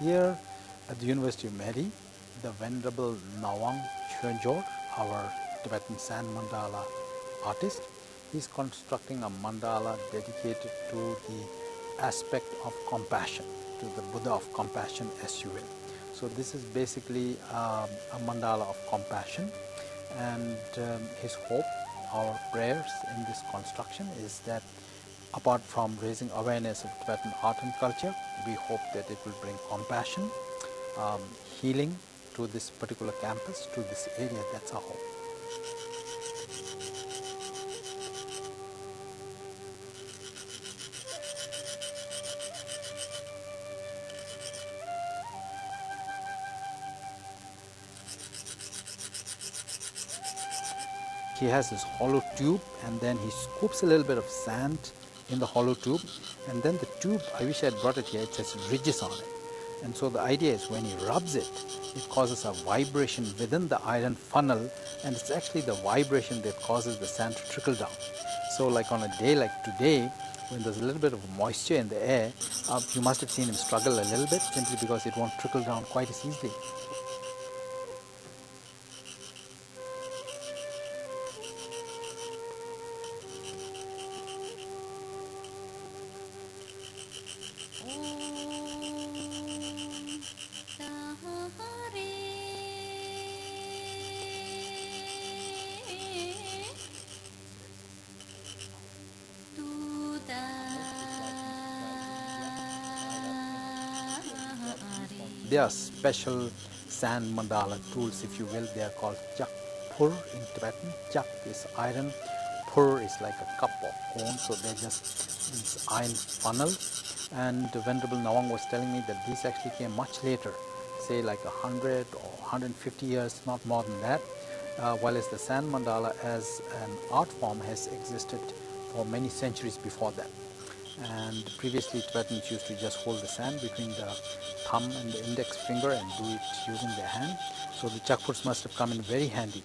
here at the University of Mehdi, the Venerable Nawang Chönjor, our Tibetan Sand Mandala artist, is constructing a mandala dedicated to the aspect of compassion, to the Buddha of compassion, as you will. So this is basically a mandala of compassion, and his hope, our prayers in this construction is that apart from raising awareness of Tibetan art and culture, we hope that it will bring compassion, healing to this particular campus, to this area. That's our hope. He has this hollow tube, and then he scoops a little bit of sand in the hollow tube, and then the tube, I wish I had brought it here, it has ridges on it. And so the idea is when he rubs it, it causes a vibration within the iron funnel, and it's actually the vibration that causes the sand to trickle down. So like on a day like today, when there's a little bit of moisture in the air, you must have seen him struggle a little bit simply because it won't trickle down quite as easily. There are special sand mandala tools, if you will. They are called chak pur in Tibetan. Chak is iron, pur is like a cup or cone, so they're just these iron funnels. And Venerable Nawang was telling me that these actually came much later, say like 100 or 150 years, not more than that, whereas the sand mandala as an art form has existed for many centuries before that. And previously Tibetans used to just hold the sand between the thumb and the index finger and do it using their hand. So the chakpurs must have come in very handy.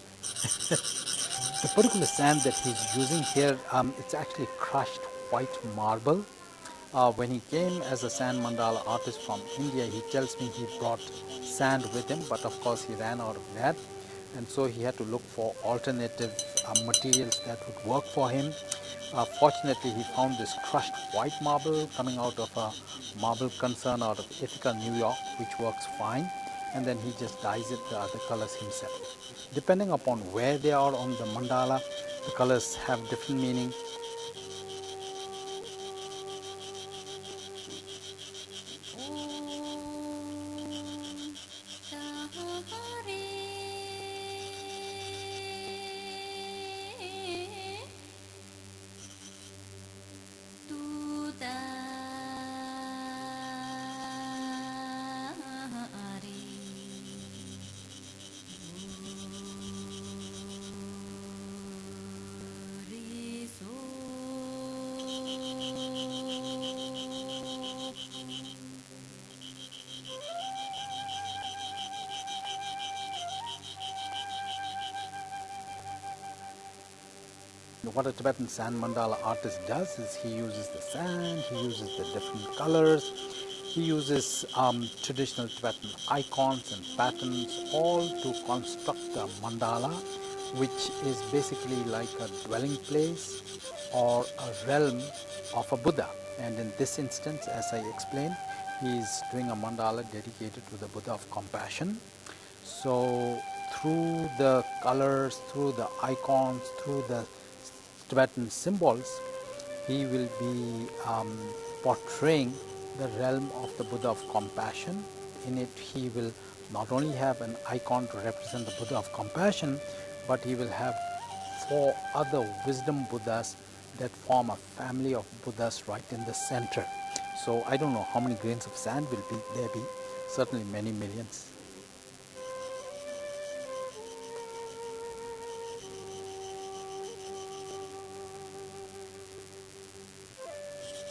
The particular sand that he's using here, it's actually crushed white marble. When he came as a sand mandala artist from India, he tells me he brought sand with him, but of course he ran out of that. And so he had to look for alternative materials that would work for him. Fortunately, he found this crushed white marble coming out of a marble concern out of Ithaca, New York, which works fine. And then he just dyes it the other colors himself. Depending upon where they are on the mandala, the colors have different meaning. What a Tibetan sand mandala artist does is he uses the sand, he uses the different colors, he uses traditional Tibetan icons and patterns, all to construct a mandala, which is basically like a dwelling place or a realm of a Buddha. And in this instance, as I explained, he is doing a mandala dedicated to the Buddha of compassion. So through the colors, through the icons, through the Tibetan symbols, he will be portraying the realm of the Buddha of compassion. In it, he will not only have an icon to represent the Buddha of compassion, but he will have 4 other wisdom Buddhas that form a family of Buddhas right in the center. So I don't know how many grains of sand will there be, certainly many millions.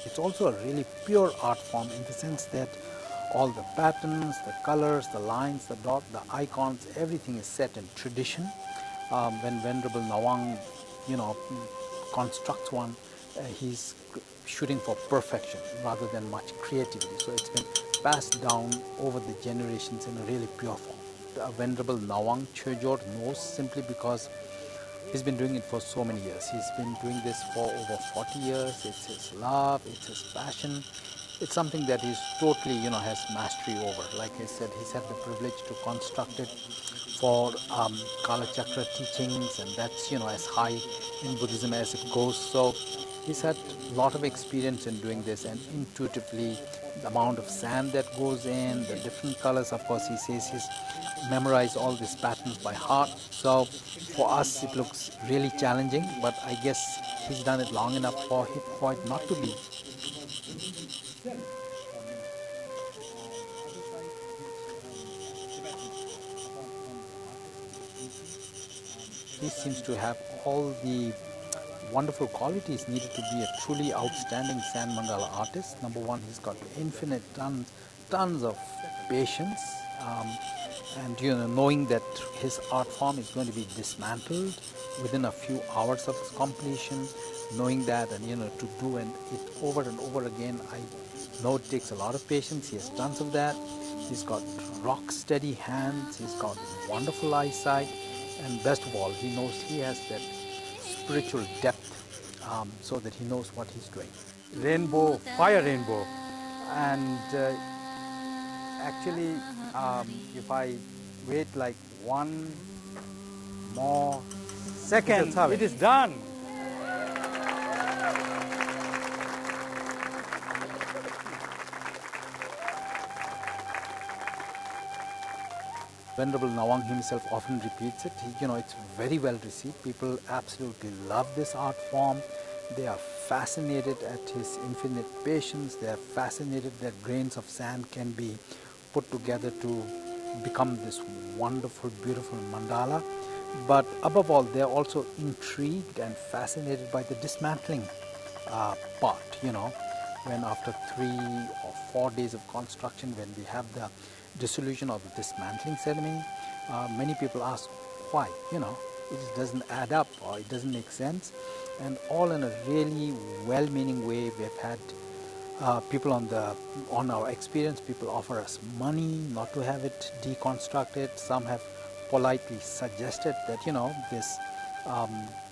It's also a really pure art form in the sense that all the patterns, the colors, the lines, the dot, the icons, everything is set in tradition. When Venerable Nawang, constructs one, he's shooting for perfection rather than much creativity. So it's been passed down over the generations in a really pure form. The Venerable Nawang Chögyod knows simply because he's been doing it for so many years. He's been doing this for over 40 years. It's his love, it's his passion. It's something that he's totally, has mastery over. Like I said, he's had the privilege to construct it for Kala Chakra teachings, and that's, as high in Buddhism as it goes. So he's had a lot of experience in doing this, and intuitively, the amount of sand that goes in, the different colors. Of course, he says he's memorized all these patterns by heart. So for us, it looks really challenging, but I guess he's done it long enough for it not to be. He seems to have all the wonderful qualities needed to be a truly outstanding Sand Mandala artist. Number one, he's got infinite tons of patience, and knowing that his art form is going to be dismantled within a few hours of its completion, knowing that, and to do it over and over again. I know it takes a lot of patience. He has tons of that. He's got rock steady hands. He's got wonderful eyesight, and best of all, he knows he has that spiritual depth, so that he knows what he's doing. Rainbow, fire rainbow, and actually, if I wait like one more second, it is done. Venerable Nawang himself often repeats it. It's very well received. People absolutely love this art form. They are fascinated at his infinite patience. They are fascinated that grains of sand can be put together to become this wonderful, beautiful mandala. But above all, they are also intrigued and fascinated by the dismantling part. When after 3 or 4 days of construction, when we have the dissolution or the dismantling ceremony, many people ask why. It just doesn't add up, or it doesn't make sense. And all in a really well-meaning way. We've had people on our experience, people offer us money not to have it deconstructed. Some have politely suggested that this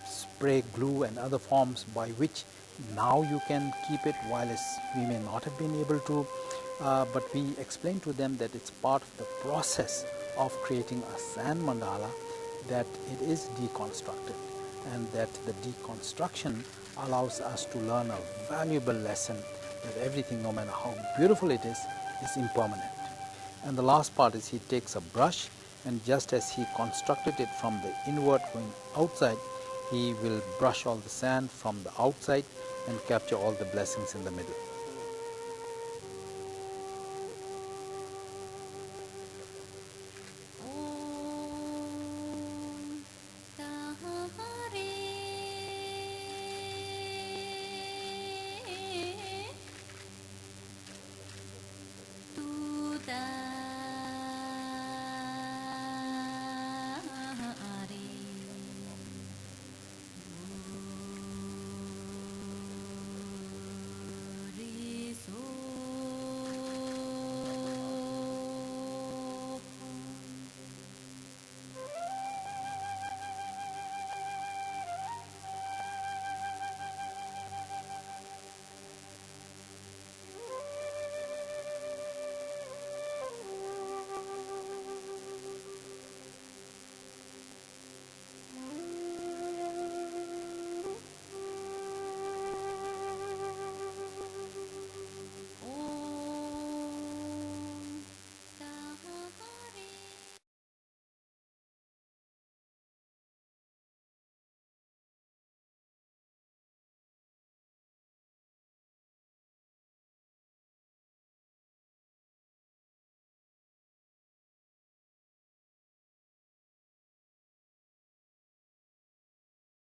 spray glue and other forms by which now you can keep it, while we may not have been able to, but we explain to them that it's part of the process of creating a sand mandala, that it is deconstructed, and that the deconstruction allows us to learn a valuable lesson, that everything, no matter how beautiful it is impermanent. And the last part is he takes a brush, and just as he constructed it from the inward going outside, he will brush all the sand from the outside and capture all the blessings in the middle.